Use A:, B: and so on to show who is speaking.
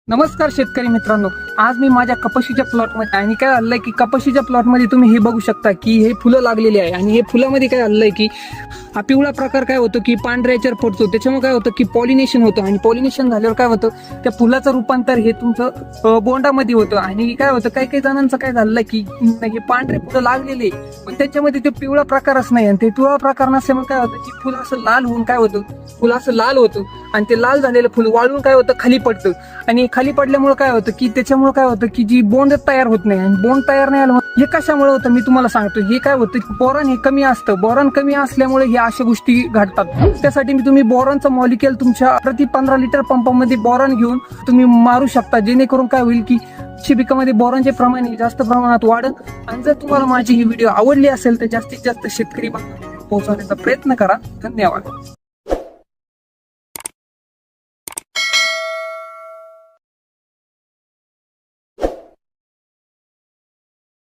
A: नमस्कार शेतकरी मित्रांनो, आज मी माझ्या कपाशीच्या प्लॉटमध्ये आणि काय आलंय की कपाशीच्या प्लॉटमध्ये तुम्ही हे बघू शकता की हे फुलं लागलेली आहे आणि हे फुलामध्ये काय आलंय की हा पिवळा प्रकार काय होतो की पांढऱ्या याच्यावर पडतो. त्याच्यामुळे काय होतं की पॉलिनेशन होतं आणि पॉलिनेशन झाल्यावर काय होतं त्या फुलाचं रूपांतर हे तुमचं बोंडामध्ये होतं. आणि काय होतं काही काही जणांचं काय झालंय की हे पांढरे फुलं लागलेले पण त्याच्यामध्ये ते पिवळा प्रकारच नाही आणि ते पिवळा प्रकार नसल्यामुळे काय होतं की फुल असं लाल होऊन काय होतं फुल असं लाल होतं आणि ते लाल झालेलं फुल वाळून काय होतं खाली पडतं आणि खाली पडल्यामुळे काय होतं की त्याच्यामुळे काय होतं की जी बोंड तयार होत नाही आणि बोंड तयार नाही आलं हे कशामुळे होतं मी तुम्हाला सांगतो. हे काय होतं बोरॉन हे कमी असतं. बोरॉन कमी असल्यामुळे हे अशा गोष्टी घडतात. त्यासाठी मी तुम्ही बोरॉनचं मॉलिक्युल तुमच्या प्रति 15 लिटर पंपामध्ये बोरॉन घेऊन तुम्ही मारू शकता, जेणेकरून काय होईल की पिकामध्ये बोरॉनचे प्रमाण जास्त प्रमाणात वाढेल. आणि जर तुम्हाला माझी ही व्हिडिओ आवडली असेल तर जास्तीत जास्त शेतकरी पोहोचवण्याचा प्रयत्न करा. धन्यवाद.